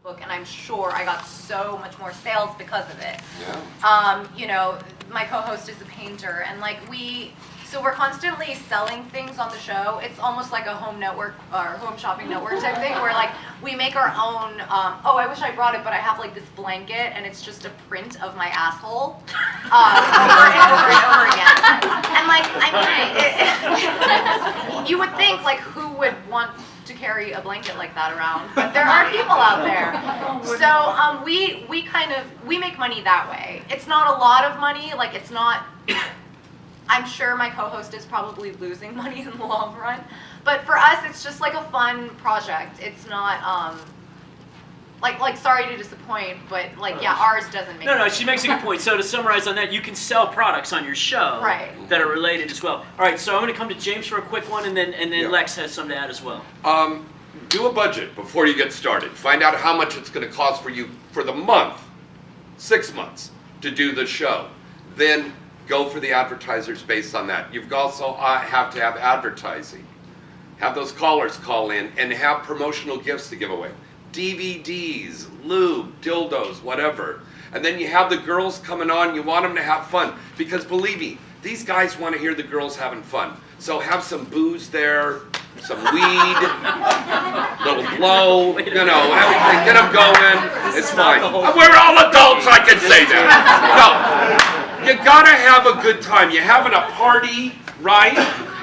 book, and I'm sure I got so much more sales because of it. Yeah. You know, my co-host is a painter, and like so we're constantly selling things on the show. It's almost like a home network or home shopping network type thing, where like we make our own. Oh, I wish I brought it, but I have like this blanket, and it's just a print of my asshole over and over and over again. And like, I mean, you would think like who would want to carry a blanket like that around, but there are people out there. So we make money that way. It's not a lot of money. Like it's not. I'm sure my co-host is probably losing money in the long run, but for us, it's just like a fun project. It's not like sorry to disappoint, but like yeah, ours doesn't make. No, she makes a good point. So to summarize on that, you can sell products on your show that are related as well. All right, so I'm going to come to James for a quick one, and then Lex has something to add as well. Do a budget before you get started. Find out how much it's going to cost for you for the month, 6 months, to do the show. Then go for the advertisers based on that. You've also have to have advertising. Have those callers call in and have promotional gifts to give away. DVDs, lube, dildos, whatever. And then you have the girls coming on, you want them to have fun. Because believe me, these guys want to hear the girls having fun. So have some booze there, some weed, little blow, you know, everything. Get them going. It's fine. We're all adults, I can say that. No. You gotta have a good time. You're having a party, right?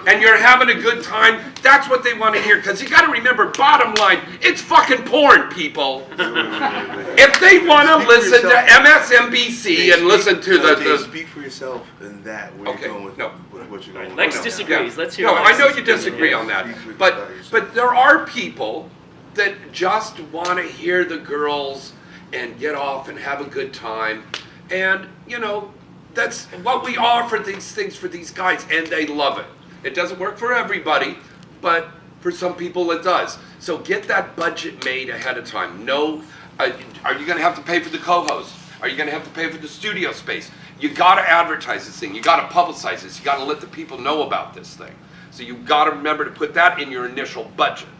And you're having a good time. That's what they want to hear. Because you gotta remember, bottom line, it's fucking porn, people. If they want to listen to MSNBC and listen to the speak for yourself in that. Where okay. You're going with, no. What you're going Lex with. disagrees. Yeah. Let's hear. No, Lex I know you disagree on that, but there are people that just want to hear the girls and get off and have a good time, and you know. That's what we offer these things for these guys, and they love it. It doesn't work for everybody, but for some people it does. So get that budget made ahead of time. Know, are you going to have to pay for the co-host? Are you going to have to pay for the studio space? You got to advertise this thing. You got to publicize this. You got to let the people know about this thing. So you got to remember to put that in your initial budget.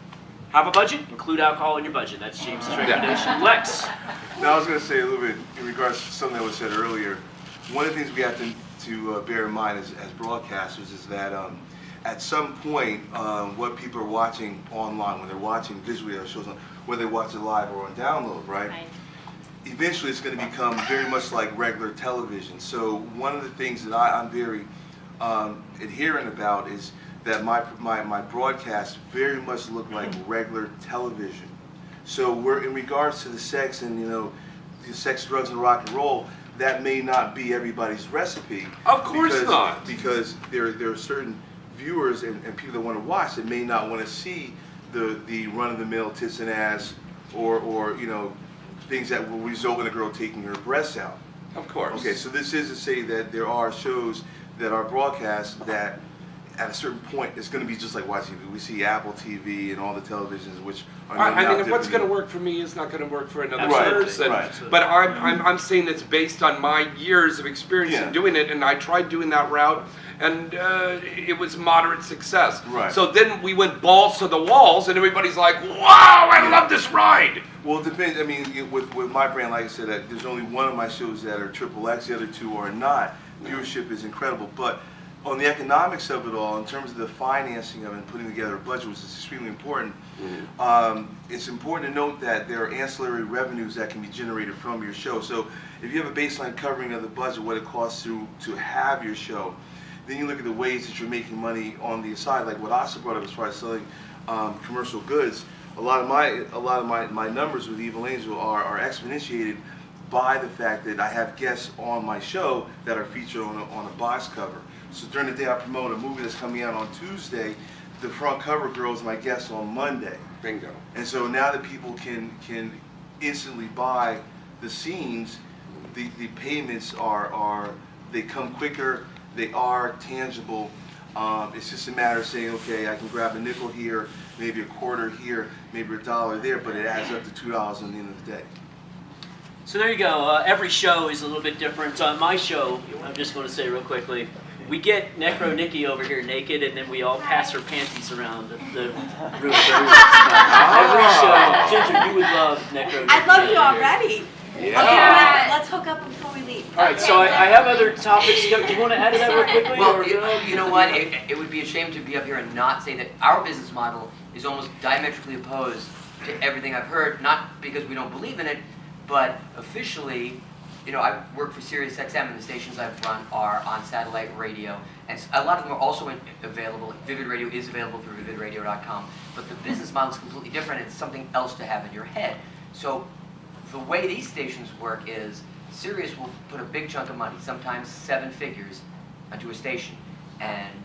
Have a budget. Include alcohol in your budget. That's James's recommendation. Yeah. Lex. Now I was going to say a little bit in regards to something that was said earlier. One of the things we have to bear in mind as broadcasters is that at some point, what people are watching online, when they're watching visually or shows, whether they watch it live or on download, right? Eventually it's going to become very much like regular television. So one of the things that I'm very adherent about is that my broadcasts very much look like regular television. So we're in regards to the sex and, you know, the sex, drugs, and rock and roll, that may not be everybody's recipe. Of course not. Because there are certain viewers and people that want to watch that may not want to see the run-of-the-mill tits and ass or you know, things that will result in a girl taking her breasts out. Of course. Okay, so this is to say that there are shows that are broadcast that at a certain point it's going to be just like watching TV. We see Apple TV and all the televisions, which are I mean, what's going to work for me is not going to work for another person. Right. But I'm saying it's based on my years of experience in doing it, and I tried doing that route, and it was moderate success. Right. So then we went balls to the walls, and everybody's like, "Wow, I love this ride." Well, it depends. I mean, with my brand, like I said, there's only one of my shows that are XXX. The other two are not. Viewership is incredible, but on the economics of it all, in terms of the financing of it and putting together a budget, which is extremely important, it's important to note that there are ancillary revenues that can be generated from your show. So if you have a baseline covering of the budget, what it costs to have your show, then you look at the ways that you're making money on the side, like what Asa brought up as far as selling commercial goods. A lot of my numbers with Evil Angel are exponentiated by the fact that I have guests on my show that are featured on a box cover. So during the day I promote a movie that's coming out on Tuesday, the front cover girl is my guest on Monday. Bingo. And so now that people can instantly buy the scenes, the payments they come quicker, they are tangible. It's just a matter of saying, okay, I can grab a nickel here, maybe a quarter here, maybe $1 there, but it adds up to $2 at the end of the day. So there you go. Every show is a little bit different. On my show, I'm just going to say real quickly, We get Necro Nikki over here naked, and then we all pass her panties around the room. Every show. Ginger, you would love Necro Nikki. I love you already. Yeah. Okay, let's hook up before we leave. All right, so I have other topics. Do you want to add to that real quickly? Well, or you know what? It would be a shame to be up here and not say that our business model is almost diametrically opposed to everything I've heard, not because we don't believe in it, but officially, you know, I work for Sirius XM, and the stations I've run are on satellite radio, and a lot of them are also available. Vivid Radio is available through vividradio.com, but the business model is completely different. It's something else to have in your head. So the way these stations work is Sirius will put a big chunk of money, sometimes 7 figures, onto a station, and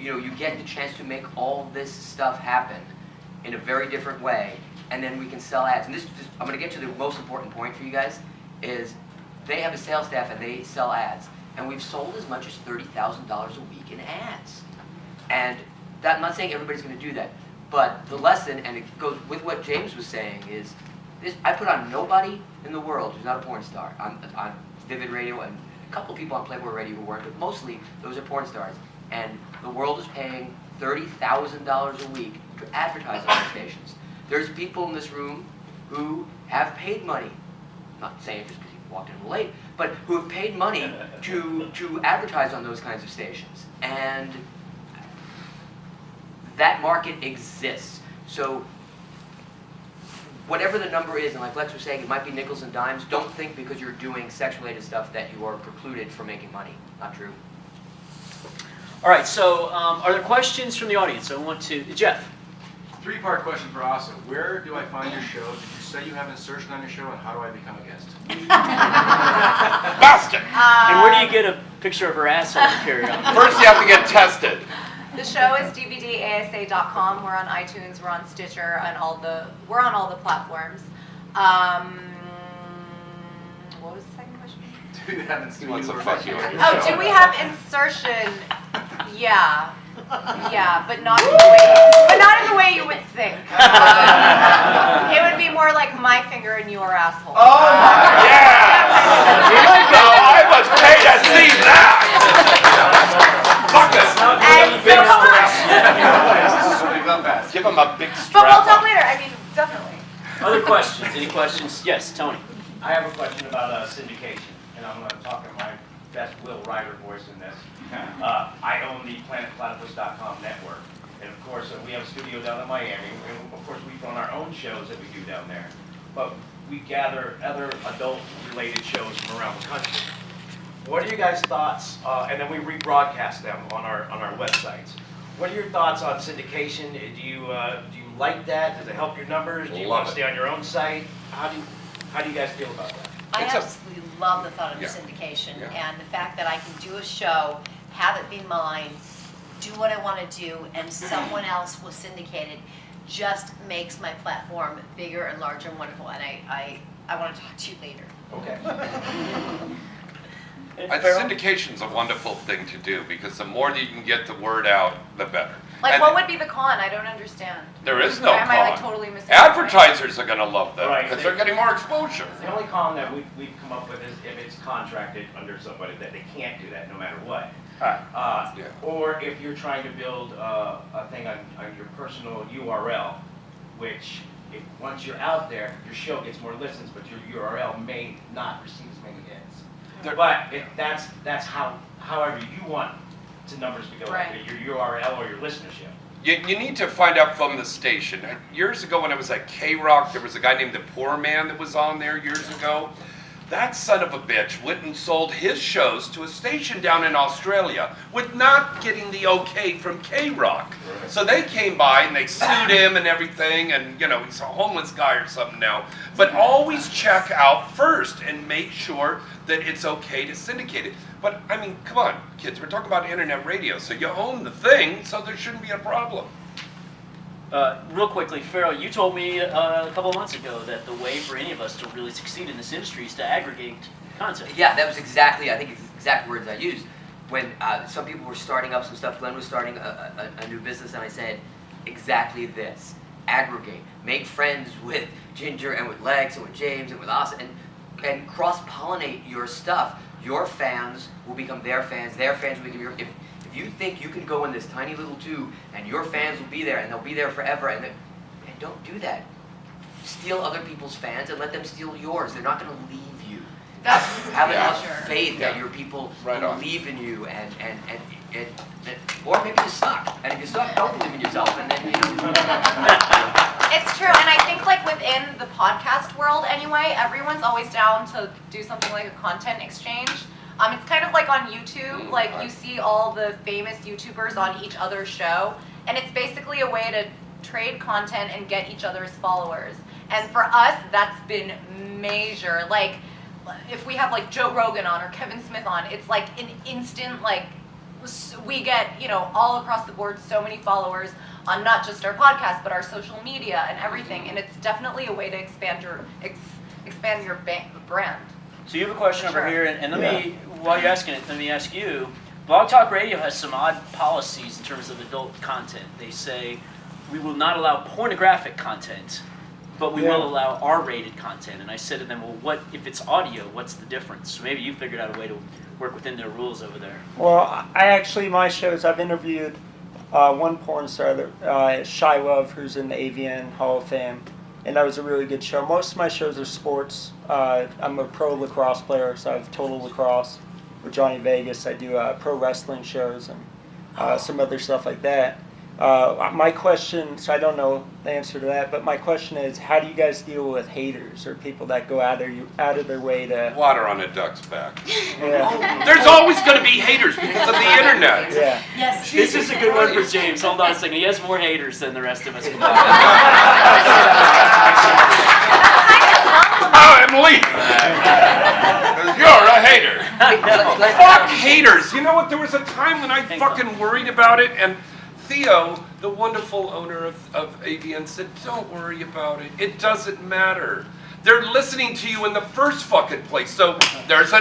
you know, you get the chance to make all this stuff happen in a very different way, and then we can sell ads. And I'm going to get to the most important point for you guys, is they have a sales staff and they sell ads, and we've sold as much as $30,000 a week in ads. And that, I'm not saying everybody's going to do that, but the lesson, and it goes with what James was saying, is this: I put on nobody in the world who's not a porn star on Vivid Radio, and a couple of people on Playboy Radio who weren't, but mostly those are porn stars. And the world is paying $30,000 a week to advertise on their stations. There's people in this room who have paid money, not saying it just because you walked in late, but who have paid money to advertise on those kinds of stations. And that market exists. So whatever the number is, and like Lex was saying, it might be nickels and dimes. Don't think because you're doing sex-related stuff that you are precluded from making money. Not true. All right, so are there questions from the audience? I want to, Jeff. 3-part question for Asa. Where do I find your show? Did you say you have insertion on your show, and how do I become a guest? Bastard! And where do you get a picture of her ass on the periodic? First you have to get tested. The show is dvdasa.com. We're on iTunes, we're on Stitcher, and we're on all the platforms. What was the second question? Do you have He wants to insertion? fuck you. Oh, do we have insertion? Yeah. Yeah, but not in the way you would think. It would be more like my finger in your asshole. Oh, Yeah! Now I must pay to see that! Fuck it! And so come on. Give him a big But strap. we'll talk later. I mean, definitely. Other questions? Any questions? Yes, Tony. I have a question about syndication, and I'm going to talk in my best Will Ryder voice in this. I own the PlanetPlatypus.com network, and of course we have a studio down in Miami, and of course we run our own shows that we do down there. But we gather other adult-related shows from around the country. What are you guys' thoughts? And then we rebroadcast them on our websites. What are your thoughts on syndication? Do you like that? Does it help your numbers? Do you want to stay on your own site? How do you guys feel about that? I absolutely love the thought of syndication, and the fact that I can do a show, have it be mine, do what I want to do, and someone else will syndicate it, just makes my platform bigger and larger and wonderful. And I want to talk to you later. Okay. Syndication's a wonderful thing to do because the more that you can get the word out, the better. Like, And what would be the con? I don't understand. there is no Am con. I like totally missing? Advertisers are going to love that Right. because they're getting more exposure. The only con that we've come up with is if it's contracted under somebody that they can't do that no matter what. Or if you're trying to build a thing on your personal URL, which once you're out there, your show gets more listens, but your URL may not receive as many hits. But that's however you want the numbers to go, Right. your URL or your listenership. You need to find out from the station. Years ago when I was at K-Rock, there was a guy named The Poor Man that was on there years ago. That son of a bitch went and sold his shows to a station down in Australia with not getting the okay from K-Rock. Right. So they came by and they sued him and everything, and you know, he's a homeless guy or something now. But always check out first and make sure that it's okay to syndicate it. But I mean, come on, kids, we're talking about internet radio, so you own the thing, so there shouldn't be a problem. Real quickly, Farrell, you told me a couple of months ago that the way for any of us to really succeed in this industry is to aggregate content. Yeah, that was exactly, I think, exact words I used. When some people were starting up some stuff, Glenn was starting a new business, and I said exactly this: aggregate, make friends with Ginger and with Lex and with James and with Asa, and cross-pollinate your stuff. your fans will become their fans will become your. If you think you can go in this tiny little tube and your fans will be there and they'll be there forever, and don't do that. Steal other people's fans and let them steal yours. They're not going to leave you. Have enough faith that your people believe in you and or maybe you suck. And if you suck, don't believe in yourself, and then It's true, and I think like within the podcast world anyway, everyone's always down to do something like a content exchange. It's kind of like on YouTube, like you see all the famous YouTubers on each other's show, and it's basically a way to trade content and get each other's followers. And for us, that's been major. Like, if we have like Joe Rogan on or Kevin Smith on, it's like an instant, like, we get, you know, all across the board so many followers on not just our podcast, but our social media and everything. And it's definitely a way to expand your brand. So you have a question over here, and let me, while you're asking it, let me ask you. Blog Talk Radio has some odd policies in terms of adult content. They say we will not allow pornographic content, but we will allow R-rated content. And I said to them, well, what if it's audio? What's the difference? So maybe you figured out a way to work within their rules over there. Well, my shows, I've interviewed one porn star, Shy Love, who's in the AVN Hall of Fame, and that was a really good show. Most of my shows are sports. I'm a pro lacrosse player, so I have Total Lacrosse with Johnny Vegas. I do pro wrestling shows and some other stuff like that. My question, so I don't know the answer to that, but my question is, how do you guys deal with haters or people that go out of their way to... Water on a duck's back. Yeah. There's always going to be haters because of the internet. Yeah. Yes. This is a good one for James. Hold on a second. He has more haters than the rest of us. I'm leaving. You're a hater. Fuck haters. You know what? There was a time when I fucking worried about it, and Theo, the wonderful owner of AVN, said, don't worry about it. It doesn't matter. They're listening to you in the first fucking place. So there's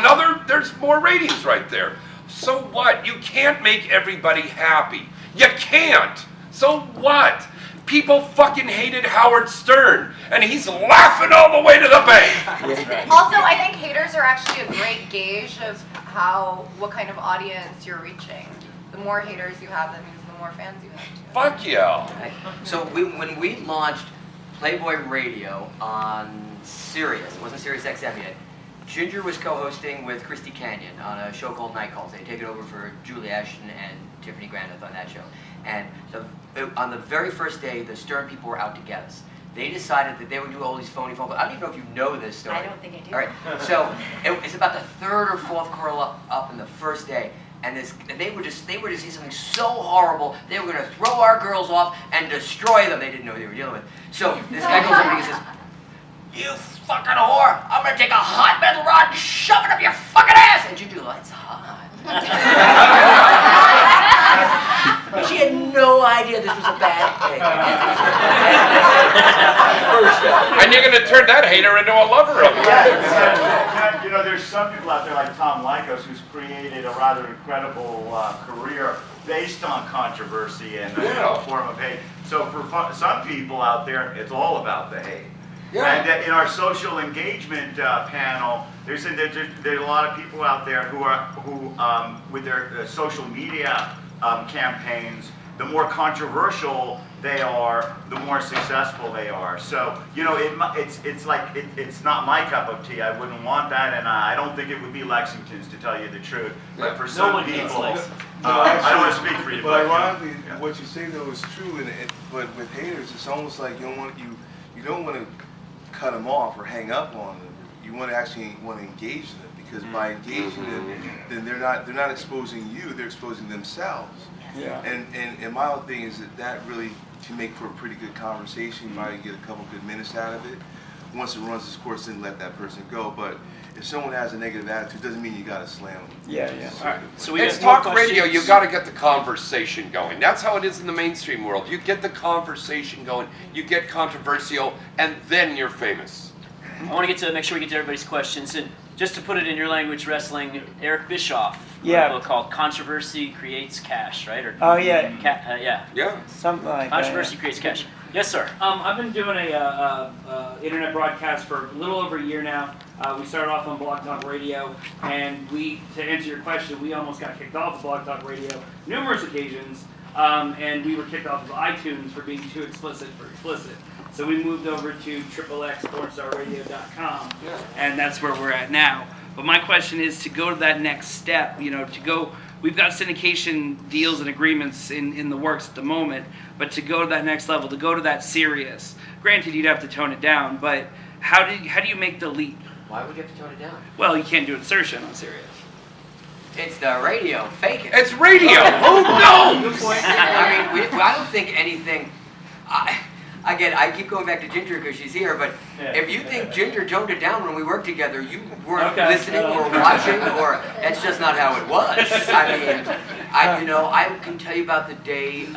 more ratings right there. So what? You can't make everybody happy. You can't. So what? People fucking hated Howard Stern, and he's laughing all the way to the bank. Also, I think haters are actually a great gauge of what kind of audience you're reaching. The more haters you have, that means the more fans you have too. Fuck yeah. Okay. So when we launched Playboy Radio on Sirius, it wasn't Sirius XM yet, Ginger was co-hosting with Christy Canyon on a show called Night Calls. They had taken over for Julie Ashton and Tiffany Grandeth on that show. And on the very first day, the Stern people were out to get us. They decided that they would do all these phony phone calls. I don't even know if you know this story. I don't think I do. All right. So it's about the third or fourth call up in the first day. And they were just see something so horrible, they were going to throw our girls off and destroy them. They didn't know what they were dealing with. So this guy goes up and he says, "You fucking whore! I'm going to take a hot metal rod and shove it up your fucking ass!" And Ginger goes, "It's hot." She had no idea this was a bad thing. And you're going to turn that hater into a lover of yours. You know, there's some people out there like Tom Likos who's created a rather incredible career based on controversy and a form of hate. So for some people out there, it's all about the hate. Yeah. And in our social engagement panel, there's a lot of people out there who with their social media campaigns, the more controversial they are, the more successful they are. So, you know, it's not my cup of tea. I wouldn't want that, and I don't think it would be Lexington's, to tell you the truth. But for some people, I don't want to speak for you. But ironically, what you say though is true. But with haters, it's almost like you don't want to cut them off or hang up on them. You want to actually engage them, because by engaging them, then they're not exposing you, they're exposing themselves. Yeah. And my whole thing is that really can make for a pretty good conversation. You might get a couple good minutes out of it. Once it runs its course, then let that person go. But if someone has a negative attitude, doesn't mean you got to slam them. Yeah. All right. So It's talk radio. You got to get the conversation going. That's how it is in the mainstream world. You get the conversation going. You get controversial, and then you're famous. I want to make sure we get to everybody's questions. And just to put it in your language, wrestling, Eric Bischoff wrote a book called Controversy Creates Cash, right? Or, oh, yeah. Yeah. Yeah. Something like Controversy that. creates cash. Yes, sir. I've been doing a internet broadcast for a little over a year now. We started off on Blog Talk Radio, and to answer your question, we almost got kicked off of Blog Talk Radio numerous occasions, and we were kicked off of iTunes for being too explicit for explicit. So we moved over to XXXpornstarRadio.com, and that's where we're at now. But my question is to go to that next step, we've got syndication deals and agreements in the works at the moment, but to go to that next level, to go to that serious, granted you'd have to tone it down, but how do you make the leap? Why would you have to tone it down? Well, you can't do insertion on Sirius. It's the radio. Fake it. It's radio. Who knows? I mean, I don't think anything. Again, I keep going back to Ginger because she's here, but if you think Ginger toned it down when we worked together, you weren't listening or watching, or that's just not how it was. I mean, I can tell you about the day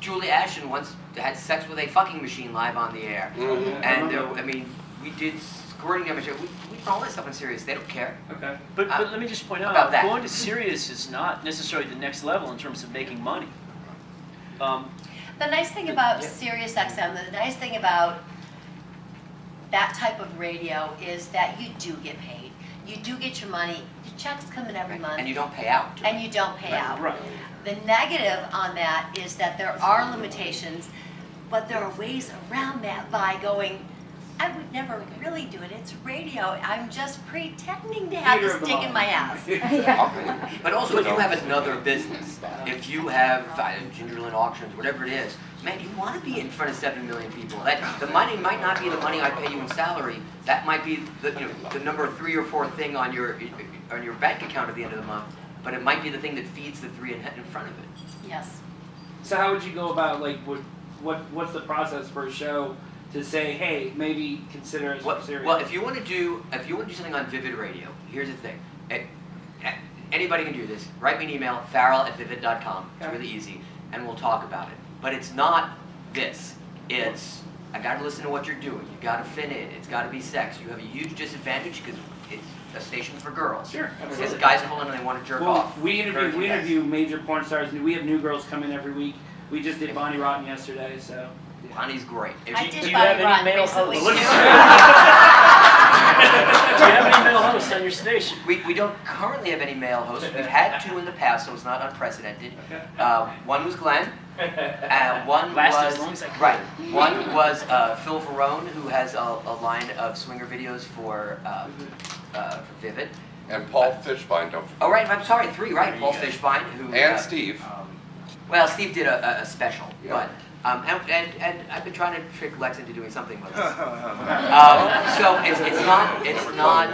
Julie Ashton once had sex with a fucking machine live on the air, and I mean, we did squirting amateur. We put all that stuff on Sirius. They don't care. Okay. But let me just point out, going to Sirius is not necessarily the next level in terms of making money. The nice thing about Sirius XM, the nice thing about that type of radio is that you do get paid. You do get your money. Your checks come in every month. And you don't pay out. And you don't pay out. Right. The negative on that is that there are limitations, but there are ways around that by going, I would never really do it. It's radio. I'm just pretending to have this dick in my ass. But also, if you have another business, if you have Gingerland Auctions, whatever it is, man, you want to be in front of 7 million people. The money might not be the money I pay you in salary. That might be the number 3 or 4 thing on your bank account at the end of the month. But it might be the thing that feeds the 3 in front of it. Yes. So how would you go about what's the process for a show to say, hey, maybe consider it serious? Well, if you want to do something on Vivid Radio, here's the thing. Anybody can do this. Write me an email, farrell@vivid.com. It's really easy, and we'll talk about it. But it's not this. It's, I got to listen to what you're doing. You got to fit in. It's got to be sex. You have a huge disadvantage because it's a station for girls. Sure. Because guys call in and they want to jerk off. We interview major porn stars, and we have new girls come in every week. We just did Bonnie Rotten yesterday, so. Bonnie's great. I Do did you have Bonnie any Rotten male recently. hosts? Do you have any male hosts on your station? We don't currently have any male hosts. We've had 2 in the past, so it's not unprecedented. One was Glenn. One Last as long as I could. Right. One was Phil Verone, who has a line of swinger videos for Vivid. And Paul Fishbein, don't forget. Oh, right. I'm sorry. 3, right. Paul Fishbein, who... And Steve. Well, Steve did a special, Yeah. but... and I've been trying to trick Lex into doing something with us. So it's not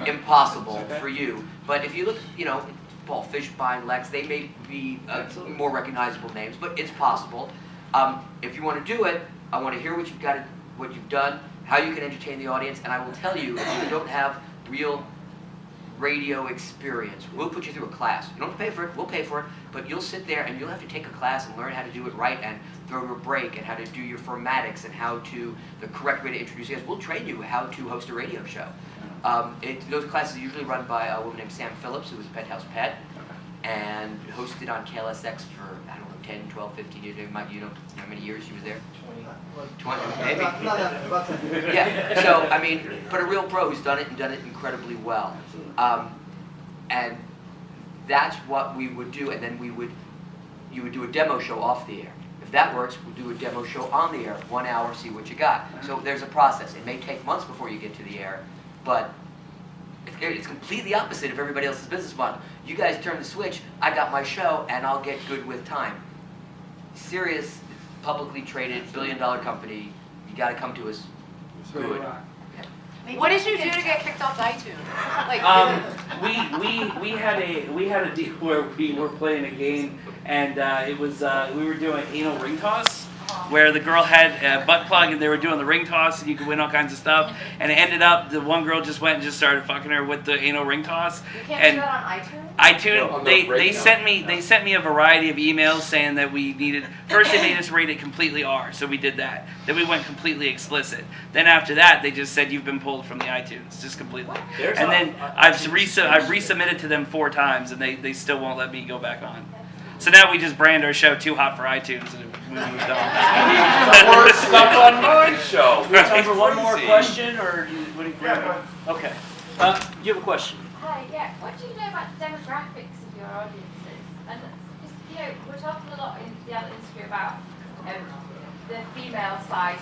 impossible for you. But if you look, Paul Fishbein, Lex, they may be more recognizable names, but it's possible. If you want to do it, I want to hear what you've done, how you can entertain the audience, and I will tell you if you don't have real radio experience, we'll put you through a class. You don't have to pay for it, we'll pay for it, but you'll sit there and you'll have to take a class and learn how to do it right and throw a break and how to do your formatics and the correct way to introduce you guys. We'll train you how to host a radio show. Those classes are usually run by a woman named Sam Phillips, who was a Penthouse Pet, and hosted on KLSX for, 10, 12, 15 years. You know how many years she was there? 20, maybe. Yeah, so, but a real pro who's done it and done it incredibly well. And that's what we would do, and then you would do a demo show off the air. If that works, we'll do a demo show on the air, 1 hour, see what you got. So there's a process. It may take months before you get to the air, but it's completely opposite of everybody else's business model. You guys turn the switch, I got my show, and I'll get good with time. Sirius, publicly traded, billion-dollar company, you got to come to us good. What did you do to get kicked off iTunes? We had a deal where we were playing a game, and it was we were doing anal ring toss, where the girl had a butt plug and they were doing the ring toss, and you could win all kinds of stuff. And it ended up the one girl just went and just started fucking her with the anal ring toss. You can't do that on iTunes? They sent me a variety of emails saying that we needed. First, they made us rate it completely R, so we did that. Then we went completely explicit. Then after that, they just said you've been pulled from the iTunes, just completely. And then I've resubmitted to them 4 times, and they still won't let me go back on. So now we just brand our show Too Hot for iTunes and we moved on. The worst stuff on my show. We have time for one more Crazy. question, or what do you? Yeah, go ahead. Okay. You have a question? Hi, yeah. What do you know about the demographics of your audiences? And just, we're talking a lot in the adult industry about the female side,